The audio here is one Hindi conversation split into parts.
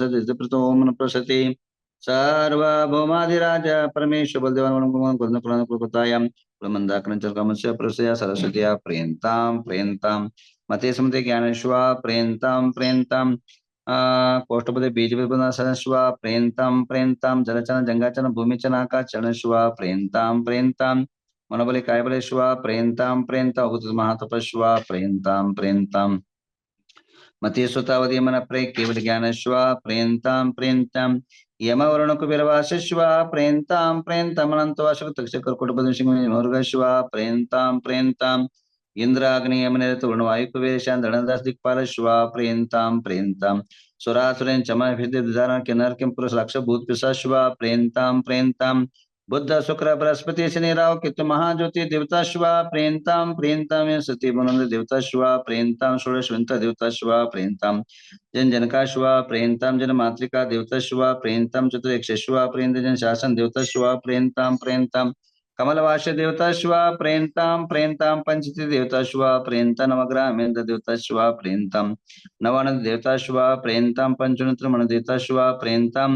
प्रतो ओम न प्रसति सार्वभौमाधिराज परमेश्वर बलदेवान कुलतायां कुलमंदाकरंचलकमस्य प्रसया सरस्वत्या प्रियंतां मते समते ज्ञानेश्वा प्रियंतां कोष्ठपदे बीजविपदनश्वा प्रियंतां जलचन जंगाचन भूमिचन आकाशचरणश्वा प्रियंतां मनोबले कायबलेश्वा प्रियंतां महातपस्वा प्रियंतां मते सुतावती मन प्रे केवल ज्ञानश्वा प्रियंतां यमवर्ण कुबेरवासश्वा प्रियंतां अनंतवासुतक्षकर्कुटपदशिंहर्गश्वा प्रियंतां इंद्राग्नि यमनिरत वर्णवायुकुबेशान धनदास दिक्पालश्वा प्रियंतां सुरासुरेन चमन भिद्धारण किन्नर किम पुरुष लक्ष भूत पिशाश्वा प्रियंतां बुद्ध शुक्र बृहस्पति शनि राव केतु महाज्योति देवता शिवा प्रियंतां सती बुनंद देवता शिवा प्रियंतां षोडशवंत देवता शिवा प्रियंतां जन जनका शिवा प्रियंतां जन मातृका देवता शिवा प्रियंतां चतुर्यक्ष शिवा प्रियंत जन शासन देवता शिवा प्रियंतां कमलवास देवता शिवा प्रियंतां पंचती देवता शिवा प्रियंता नवग्रह देवता शिवा प्रियंतां नवानंद देवता शिवा प्रियंतां पंचनत्र मन देवता शिवा प्रियंतां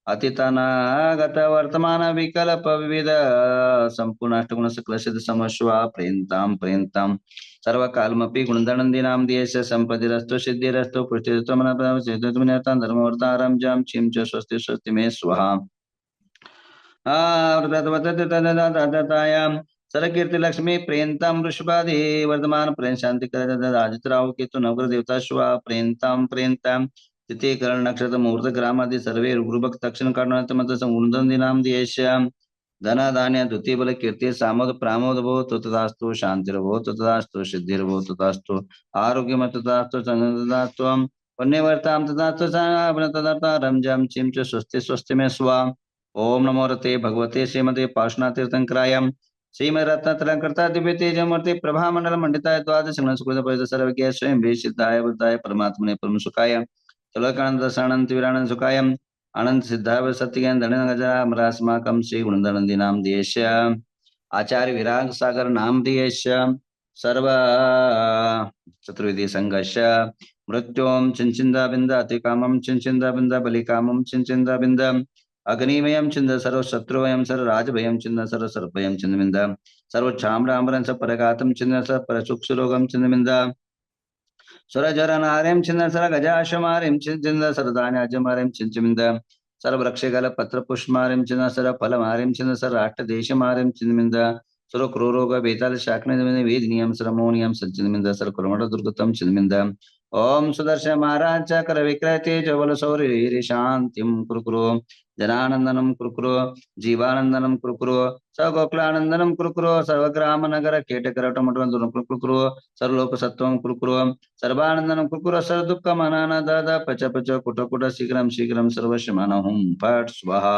अतीतानागत वर्तमान विकल्प विविध संपूर्ण अष्टगुण सकल सिद्ध समश्वा प्रियंतां सर्वकालमपि गुणधनंदिनां देश संपदिरस्तु सिद्धिरस्तु पुष्टिरस्तु मनः धर्मवर्तारं जम चिं च स्वस्ति स्वस्ति मे स्वाहा सरकीर्ति लक्ष्मी प्रियंतां वृषभादि वर्धमान प्रियं शांति राजत्राव केतु नवग्रह देवता शिवा प्रियंतां तृतीय करण नक्षत्र मुहूर्त ग्रामादि सर्वे गुरुभक्त दक्षिण कर्णात मत संवृंदनाम देश्याम धन धान्य द्वितीय बल कीर्ति सामोद प्रामोद भो तथास्तु शांतिर्भो तथास्तु सिद्धिर्भो तथास्तु आरोग्यम तथास्तु तथास्तु पुण्यवर्तां तथास्तु तदारं जम चिं च स्वस्ति स्वस्ति में स्वा ओम नमो रते भगवते श्रीमते पार्श्वनाथतीर्थंकराय श्रीमद्रत्नत्रयंकर्ता दिव्य तेजमूर्ति प्रभा मंडल मंडिताय द्वादश सुकृत सर्वज्ञ स्वयं सिद्धाय बुद्धाय परमात्मने परम सुखाय तुलकानंद सानंद विरानंद सुखाय अनंत सिद्धाय सत्यज्ञान धन गजरामरास्माकं श्री गुणनंदी नाम देश आचार्य विराग सागर नाम देश सर्व चतुर्विधि संघर्ष मृत्युम चिंचिंदा बिंद अतिकामम चिंचिंदा बिंद बलिकामम चिंचिंदा बिंद अग्निमयम चिंद सर्व शत्रुवयम सर्व राजभयम चिंद सर्व सर्पयम चिंद बिंद सर्व चाम्रांबरं स परगातम चिंद स परचुक्षुरोगम चिंद बिंद सुरजरनारिं चिंद सर गजाशमारिं चिंद सर धान्याजमारिं चिंद सर वृक्षगल पत्र पुष्पमारिं चिंद सर फलमारिं चिंद सर राष्ट्रदेशमारिं चिंद सर क्रूरोग बेताल शाकने वेदनीयम सर मोनियम सचिंद सर कुरमण दुर्गतम चिंद ओम सुदर्शन महाराज चक्र विक्रय तेज बल शौर्य शांतिम कुरुकुरु जनानंदनम कुरुकुरु जीवानंदनम कुरुकुरु सगोकुलानंदनम कुरुकुरु सर्वग्राम नगर केटकरटमटम कुरुकुरु सर्वलोक सत्वम कुरुकुरु सर्वानंदनम कुरुकुरु सर्व दुःख मनाना दादा पच पच कुट कुट शीघ्रम सर्वशमनहुम फट स्वाहा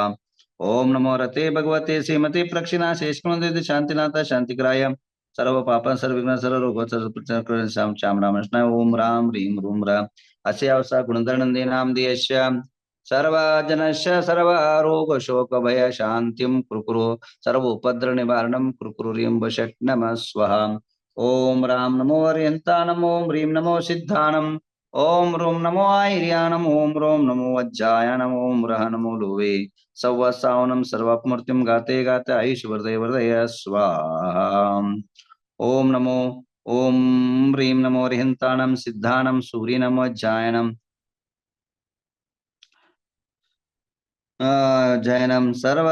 ओम नमो रते भगवते श्रीमते प्रक्षिणा शेषकुंद शांतिनाथ शांतिग्राय सर्व पाप सर्वविघ्न सर्व रोग सर्व श्याम राम ओम राम ह्रीम रूम राम अस्य अवसा गुणधनंदे नाम देश्य सर्वजनस्य सर्वरोग शोक भय शांतिम कुरुकुरु सर्व उपद्र निवारणम कुरुकुरु ह्रीं वषट् नमः स्वाहा ओम राम नमो अर्यंतानम ओम ह्रीं नमो सिद्धानम ओम रोम नमो आयर्यानम ओम रोम नमो वज्जायानम ओम रह नमो लोवे सवसावनम सर्वात्मूर्तिम गाते गाते आयुष वर्धय वर्धय स्वाहा ओम नमो ओम ह्रीं नमो अर्यंतानम सिद्धानम सूर्य नमो वज्जायनम जैनम सर्व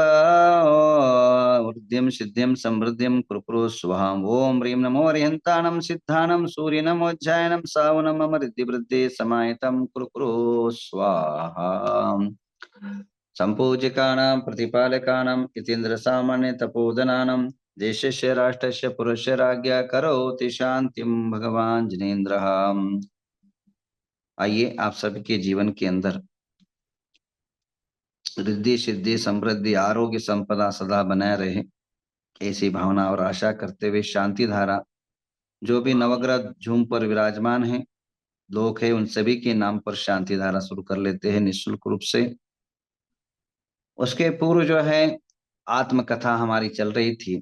वृद्धिं सिद्धिं समृद्धिं कुरुकुरु स्वाहा ओम ह्रीं नमो अर्यंतानम सिद्धानम सूर्य नमो वज्जायनम सावनम मम रिद्धि वृद्धि समाहितं कुरुकुरु स्वाहा संपूज्यकानां प्रतिपालकानां इतीन्द्र सामान्य तपोधनानां देशस्य राष्ट्रस्य पुरुषस्य राज्ञा करोति शांतिं भगवान जिनेन्द्र। आइए आप सबके जीवन के अंदर रिद्धि सिद्धि समृद्धि आरोग्य संपदा सदा बनाए रहे ऐसी भावना और आशा करते हुए शांति धारा जो भी नवग्रह झूम पर विराजमान है लोग है उन सभी के नाम पर शांति धारा शुरू कर लेते हैं निःशुल्क रूप से। उसके पूर्व जो है आत्मकथा हमारी चल रही थी।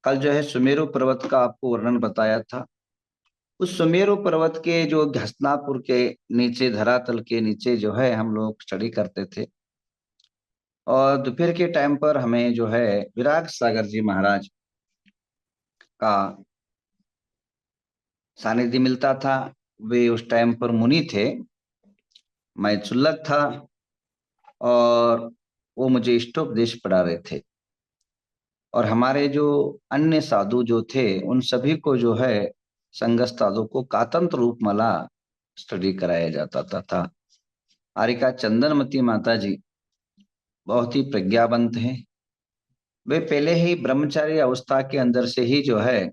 कल जो है सुमेरु पर्वत का आपको वर्णन बताया था उस सुमेरु पर्वत के जो हस्तिनापुर के नीचे, धरातल के नीचे जो है हम लोग स्टडी करते थे। और दोपहर के टाइम पर हमें जो है विराग सागर जी महाराज का सानिध्य मिलता था। वे उस टाइम पर मुनि थे, मैं चुल्लक था, और वो मुझे इष्टोपदेश पढ़ा रहे थे। और हमारे जो अन्य साधु जो थे उन सभी को जो है संगत साधु को कातंत्र रूपमाला स्टडी कराया जाता था। आरिका चंदनमती माता जी बहुत ही प्रज्ञावंत हैं। वे पहले ही ब्रह्मचारी अवस्था के अंदर से ही जो है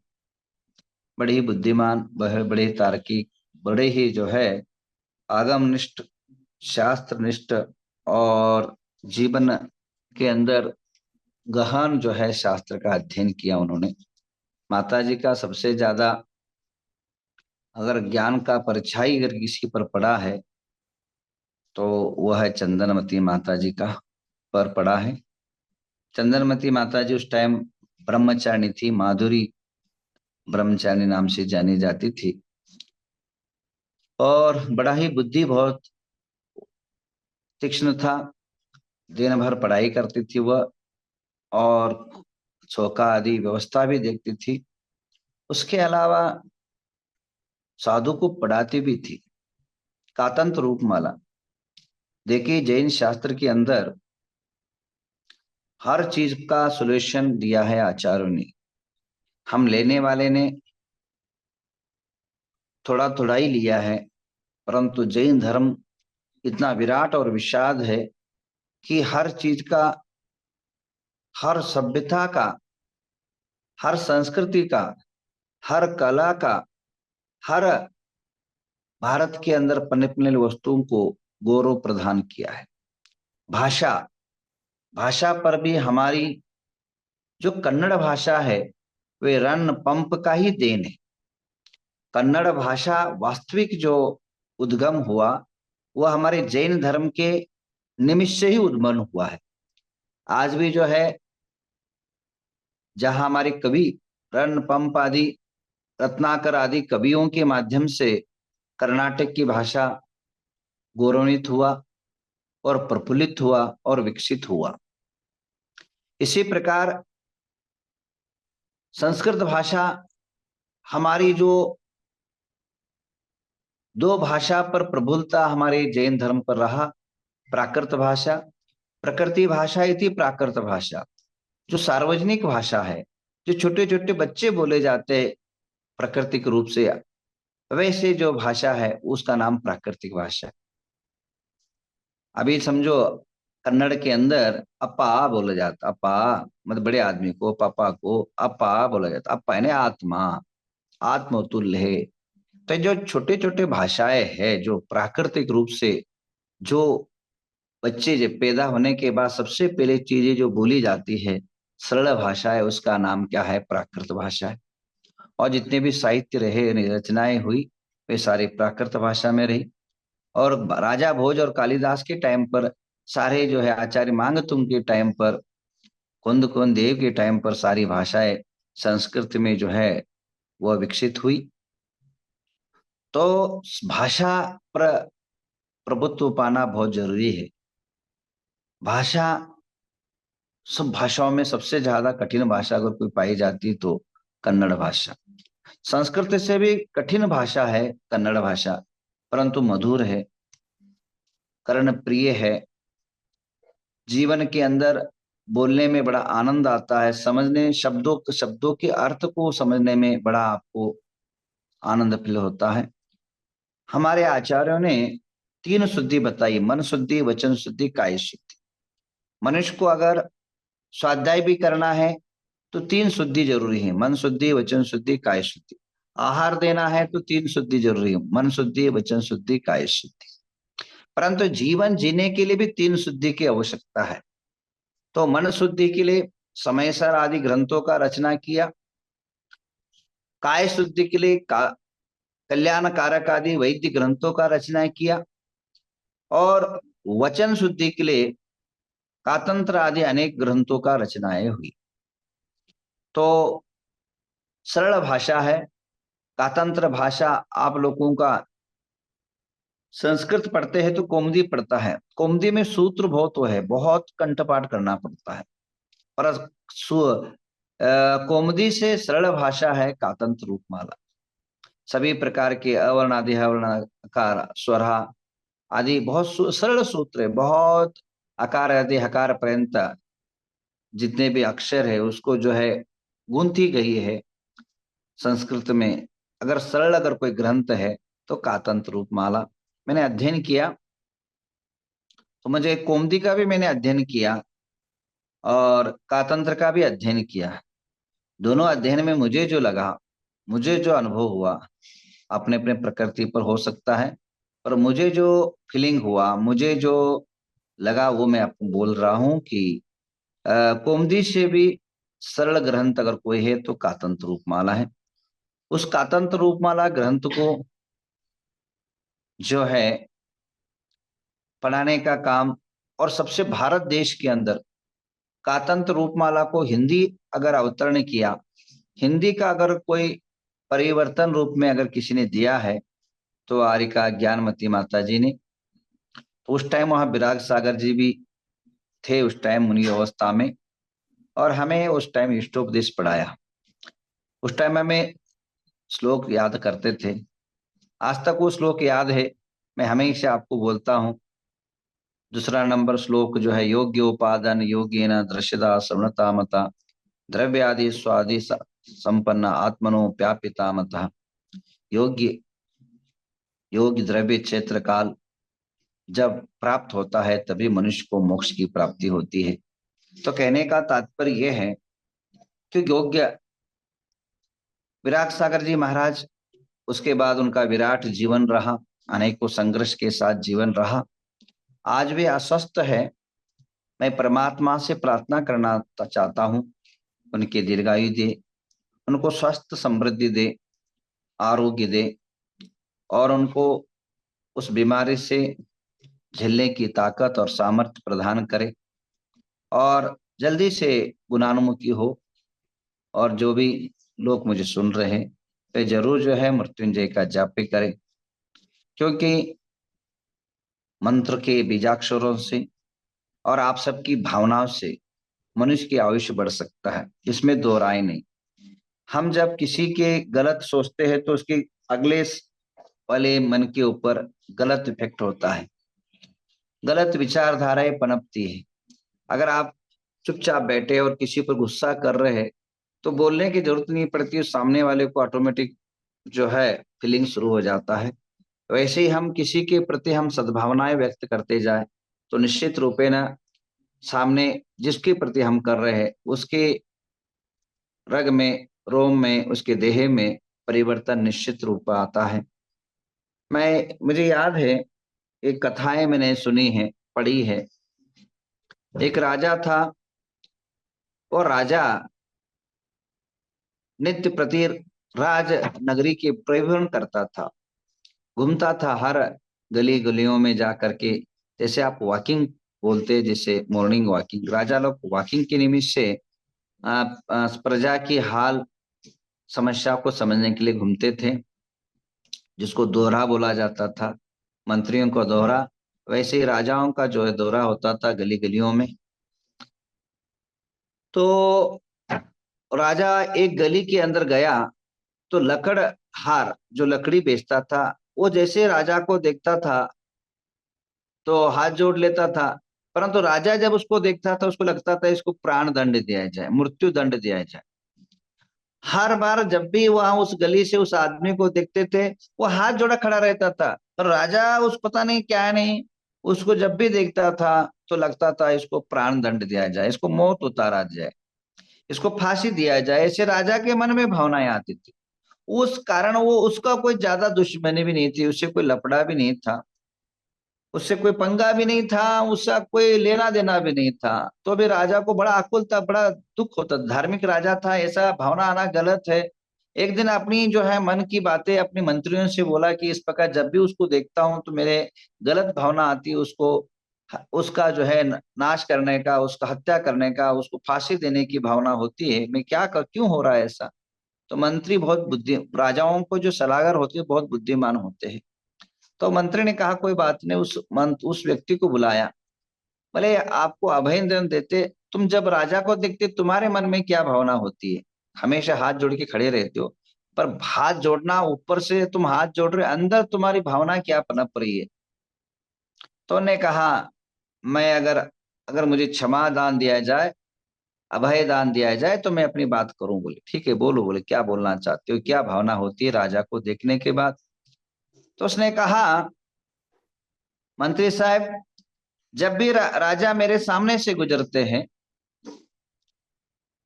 बड़े ही बुद्धिमान, वह बड़े ही तार्किक, बड़े ही जो है आगमनिष्ठ, शास्त्रनिष्ठ, और जीवन के अंदर गहन जो है शास्त्र का अध्ययन किया उन्होंने। माता जी का सबसे ज्यादा अगर ज्ञान का परछाई अगर किसी पर पड़ा है तो वह है चंदनमती माता जी का पर पड़ा है। चंदनमती माता जी उस टाइम ब्रह्मचारिणी थी, माधुरी ब्रह्मचारिणी नाम से जानी जाती थी, और बड़ा ही बुद्धि बहुत तीक्ष्ण था। दिन भर पढ़ाई करती थी वह, और चौका आदि व्यवस्था भी देखती थी। उसके अलावा साधु को पढ़ाती भी थी, कातंत्र रूपमाला। देखिए जैन शास्त्र के अंदर हर चीज का सॉल्यूशन दिया है आचार्यों ने। हम लेने वाले ने थोड़ा थोड़ा ही लिया है, परंतु जैन धर्म इतना विराट और विशाल है कि हर चीज का, हर सभ्यता का, हर संस्कृति का, हर कला का, हर भारत के अंदर पनपने वाली वस्तुओं को गौरव प्रदान किया है। भाषा, भाषा पर भी हमारी जो कन्नड़ भाषा है वे रन पंप का ही देन है। कन्नड़ भाषा वास्तविक जो उद्गम हुआ वह हमारे जैन धर्म के निमित्त से ही उद्गम हुआ है। आज भी जो है जहां हमारे कवि रन पंप आदि, रत्नाकर आदि कवियों के माध्यम से कर्नाटक की भाषा गौरवान्वित हुआ और प्रफुल्लित हुआ और विकसित हुआ। इसी प्रकार संस्कृत भाषा हमारी जो दो भाषा पर प्रभुत्ता हमारे जैन धर्म पर रहा, प्राकृत भाषा, प्रकृति भाषा इति प्राकृत भाषा, जो सार्वजनिक भाषा है, जो छोटे छोटे बच्चे बोले जाते हैं प्राकृतिक रूप से, वैसे जो भाषा है उसका नाम प्राकृतिक भाषा है। अभी समझो कन्नड़ के अंदर अपा बोला जाता, अपा मतलब बड़े आदमी को, पापा को अपा बोला जाता। अपा यानी आत्मा, आत्मतुल्य है। तो जो छोटे छोटे भाषाएं है जो प्राकृतिक रूप से, जो बच्चे जब पैदा होने के बाद सबसे पहले चीजें जो बोली जाती है सरल भाषा है, उसका नाम क्या है? प्राकृत भाषा है। और जितने भी साहित्य रहे, रचनाएं हुई, वे सारी प्राकृत भाषा में रही। और राजा भोज और कालिदास के टाइम पर, सारे जो है आचार्य मांगतुंग के टाइम पर, कुंद कुंद देव के टाइम पर सारी भाषाएं संस्कृत में जो है वह विकसित हुई। तो भाषा पर प्रभुत्व पाना बहुत जरूरी है। भाषा, सब भाषाओं में सबसे ज्यादा कठिन भाषा अगर कोई पाई जाती तो कन्नड़ भाषा। संस्कृत से भी कठिन भाषा है कन्नड़ भाषा, परंतु मधुर है, कर्ण प्रिय है। जीवन के अंदर बोलने में बड़ा आनंद आता है, समझने, शब्दों के अर्थ को समझने में बड़ा आपको आनंद फील होता है। हमारे आचार्यों ने तीन शुद्धि बताई, मन शुद्धि, वचन शुद्धि, काय शुद्धि। मनुष्य को अगर स्वाध्याय भी करना है तो तीन शुद्धि जरूरी है, मन शुद्धि, वचन शुद्धि, काय शुद्धि। आहार देना है तो तीन शुद्धि जरूरी है, मन शुद्धि, वचन शुद्धि, काय शुद्धि। परंतु जीवन जीने के लिए भी तीन शुद्धि की आवश्यकता है। तो मन शुद्धि के लिए समयसर आदि ग्रंथों का रचना किया, काय शुद्धि के लिए कल्याण कारक आदि वैदिक ग्रंथों का रचना किया, और वचन शुद्धि के लिए कातंत्र आदि अनेक ग्रंथों का रचनाएं हुई। तो सरल भाषा है, कातंत्र भाषा आप लोगों का संस्कृत पढ़ते हैं तो कौमुदी पढ़ता है। कौमुदी में सूत्र बहुत वो है, बहुत कंठपाठ करना पड़ता है। पर कौमुदी से सरल भाषा है कातंत्र रूपमाला। सभी प्रकार के अवर्ण आदि अवर्ण आकार स्वरा आदि बहुत सरल सूत्र है। बहुत आकार आदि हकार पर्यंत जितने भी अक्षर है उसको जो है गुंथी गई है संस्कृत में। अगर सरल अगर कोई ग्रंथ है तो कातंत्र रूपमाला। मैंने अध्ययन किया तो मुझे कौमुदी का भी मैंने अध्ययन किया और कातंत्र का भी अध्ययन किया। दोनों अध्ययन में मुझे जो लगा, मुझे जो अनुभव हुआ, अपने अपने प्रकृति पर हो सकता है, पर मुझे जो फीलिंग हुआ, मुझे जो लगा वो मैं आपको बोल रहा हूँ कि कौमुदी से भी सरल ग्रंथ अगर कोई है तो कातंत्र रूपमाला है। उस कातंत्र रूपमाला ग्रंथ को जो है पढ़ाने का काम, और सबसे भारत देश के अंदर कातंत्र रूपमाला को हिंदी अगर अवतरण किया, हिंदी का अगर कोई परिवर्तन रूप में अगर किसी ने दिया है तो आरिका ज्ञानमती माता जी ने। उस टाइम वहां विराग सागर जी भी थे, उस टाइम मुनि अवस्था में, और हमें उस टाइम इष्टोपदेश पढ़ाया। उस टाइम हमें श्लोक याद करते थे, आज तक वो श्लोक याद है। मैं हमेशा आपको बोलता हूँ, दूसरा नंबर श्लोक जो है, योग्योपादन योगेन दृश्यता श्रवणता मता द्रव्यादि स्वादि संपन्न आत्मनो प्यापिता मता। योग्य योग्य द्रव्य क्षेत्र काल जब प्राप्त होता है तभी मनुष्य को मोक्ष की प्राप्ति होती है। तो कहने का तात्पर्य यह है कि योग्य विराट सागर जी महाराज, उसके बाद उनका विराट जीवन रहा, अनेकों संघर्ष के साथ जीवन रहा। आज भी अस्वस्थ है। मैं परमात्मा से प्रार्थना करना चाहता हूँ, उनके दीर्घायु दे, उनको स्वस्थ समृद्धि दे, आरोग्य दे, और उनको उस बीमारी से झेलने की ताकत और सामर्थ्य प्रदान करे, और जल्दी से गुणानुमुखी हो। और जो भी लोग मुझे सुन रहे हैं वे जरूर जो है मृत्युंजय का जाप करें, क्योंकि मंत्र के बीजाक्षरों से और आप सबकी भावनाओं से मनुष्य की आयुष्य बढ़ सकता है, इसमें दो राय नहीं। हम जब किसी के गलत सोचते हैं तो उसके अगले वाले मन के ऊपर गलत इफेक्ट होता है, गलत विचारधाराएं पनपती है। अगर आप चुपचाप बैठे और किसी पर गुस्सा कर रहे हैं तो बोलने की जरूरत नहीं पड़ती, उस सामने वाले को ऑटोमेटिक जो है फीलिंग शुरू हो जाता है। वैसे ही हम किसी के प्रति हम सद्भावनाएं व्यक्त करते जाए तो निश्चित रूपे ना सामने जिसके प्रति हम कर रहे हैं उसके रग में, रोम में, उसके देह में परिवर्तन निश्चित रूप आता है। मुझे याद है, एक कथाएं मैंने सुनी है, पढ़ी है। एक राजा था, और राजा नित्य प्रति राज नगरी के परिभ्रमण करता था, घूमता था हर गली गलियों में जा करके। जैसे आप वॉकिंग बोलते, जैसे मॉर्निंग वॉकिंग, राजा लोग वॉकिंग के निमित्त से प्रजा की हाल समस्या को समझने के लिए घूमते थे, जिसको दोहरा बोला जाता था, मंत्रियों को दोहरा। वैसे ही राजाओं का जो है दौरा होता था गली गलियों में। तो राजा एक गली के अंदर गया तो लकड़हार जो लकड़ी बेचता था, वो जैसे राजा को देखता था तो हाथ जोड़ लेता था। परंतु राजा जब उसको देखता था उसको लगता था इसको प्राण दंड दिया जाए, मृत्यु दंड दिया जाए। हर बार जब भी वहां उस गली से उस आदमी को देखते थे वो हाथ जोड़ा खड़ा रहता था, और राजा उस पता नहीं क्या नहीं, उसको जब भी देखता था तो लगता था इसको प्राण दंड दिया जाए, इसको मौत उतारा जाए, इसको फांसी दिया जाए। ऐसे राजा के मन में भावनाएं आती थी। उस कारण वो, उसका कोई ज्यादा दुश्मनी भी नहीं थी, उससे कोई लफड़ा भी नहीं था, उससे कोई पंगा भी नहीं था, उसका कोई लेना देना भी नहीं था। तो भी राजा को बड़ा आकुल था, बड़ा दुख होता। धार्मिक राजा था, ऐसा भावना आना गलत है। एक दिन अपनी जो है मन की बातें अपने मंत्रियों से बोला कि इस प्रकार जब भी उसको देखता हूं तो मेरे गलत भावना आती है, उसको उसका जो है नाश करने का, उसका हत्या करने का, उसको फांसी देने की भावना होती है। मैं क्या कर, क्यों हो रहा है ऐसा? तो मंत्री बहुत बुद्धि, राजाओं को जो सलाहकार होते हैं बहुत बुद्धिमान होते हैं। तो मंत्री ने कहा कोई बात नहीं, उस व्यक्ति को बुलाया। बोले आपको अभय देते, तुम जब राजा को देखते तुम्हारे मन में क्या भावना होती है? हमेशा हाथ जोड़ के खड़े रहते हो, पर हाथ जोड़ना ऊपर से तुम हाथ जोड़ रहे, अंदर तुम्हारी भावना क्या पनप रही है? तो उन्होंने कहा मैं अगर अगर मुझे क्षमा दान दिया जाए, अभय दान दिया जाए, तो मैं अपनी बात करूं। बोले ठीक है बोलो, बोले क्या बोलना चाहते हो, क्या भावना होती है राजा को देखने के बाद? तो उसने कहा मंत्री साहब, जब भी राजा मेरे सामने से गुजरते हैं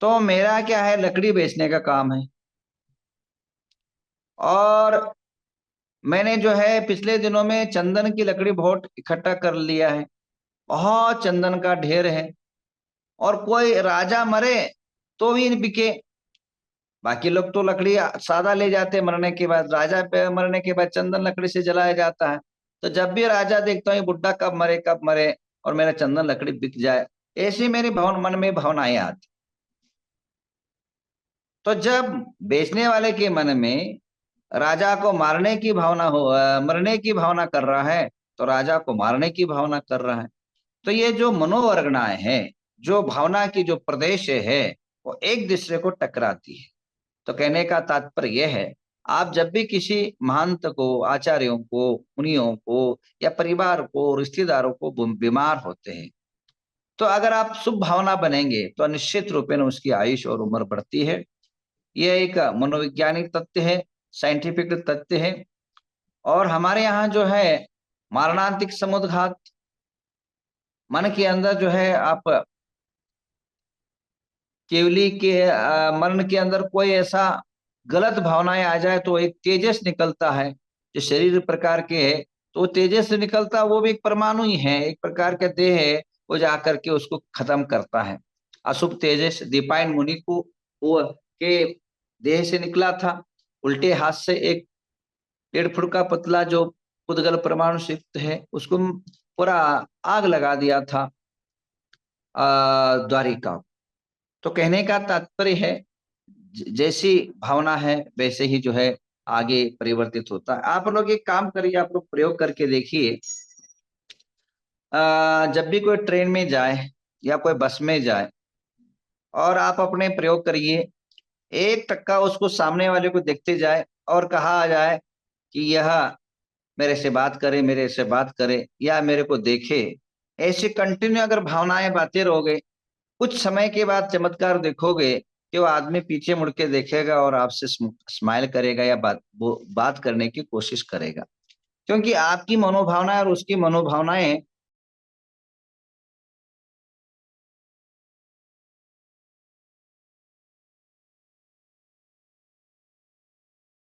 तो मेरा क्या है, लकड़ी बेचने का काम है। और मैंने जो है पिछले दिनों में चंदन की लकड़ी बहुत इकट्ठा कर लिया है, बहुत चंदन का ढेर है। और कोई राजा मरे तो भी नहीं बिके। बाकी लोग तो लकड़ी सादा ले जाते हैं मरने के बाद, राजा पे मरने के बाद चंदन लकड़ी से जलाया जाता है। तो जब भी राजा देखता हूँ ये बुड्ढा कब मरे कब मरे, और मेरा चंदन लकड़ी बिक जाए, ऐसी मेरी मन में भावनाएं आती। तो जब बेचने वाले के मन में राजा को मारने की भावना हो, मरने की भावना कर रहा है, तो राजा को मारने की भावना कर रहा है। तो ये जो मनोवरगनाएं हैं, जो भावना की जो प्रदेश है, वो एक दूसरे को टकराती है। तो कहने का तात्पर्य यह है, आप जब भी किसी महंत को, आचार्यों को, मुनियों को या परिवार को, रिश्तेदारों को बीमार होते हैं, तो अगर आप शुभ भावना बनेंगे तो निश्चित रूप में उसकी आयुष और उम्र बढ़ती है। यह एक मनोवैज्ञानिक तथ्य है, साइंटिफिक तथ्य है। और हमारे यहाँ जो है मारणांतिक समुद्घात, मन के अंदर जो है आप केवली के मन के अंदर कोई ऐसा गलत भावनाएं आ जाए तो एक तेजस निकलता है, जो शरीर प्रकार के है, तो वो तेजस से निकलता, वो भी एक परमाणु ही है, एक प्रकार का देह है, वो जाकर के उसको खत्म करता है। अशुभ तेजस दीपायन मुनि को वो के देह से निकला था, उल्टे हाथ से एक 1.5 फुट का पतला जो पुद्गल परमाणु से युक्त है, उसको पूरा आग लगा दिया था द्वारिका। तो कहने का तात्पर्य है जैसी भावना है वैसे ही जो है आगे परिवर्तित होता है। आप लोग एक काम करिए, आप लोग प्रयोग करके देखिए। जब भी कोई ट्रेन में जाए या कोई बस में जाए और आप अपने प्रयोग करिए, एक टक्का उसको सामने वाले को देखते जाए और कहा जाए कि यह मेरे से बात करे, मेरे से बात करे या मेरे को देखे। ऐसे कंटिन्यू अगर भावनाएं बातें रहोगे, कुछ समय के बाद चमत्कार देखोगे कि वो आदमी पीछे मुड़ के देखेगा और आपसे स्माइल करेगा या बात करने की कोशिश करेगा। क्योंकि आपकी मनोभावनाएं और उसकी मनोभावनाएं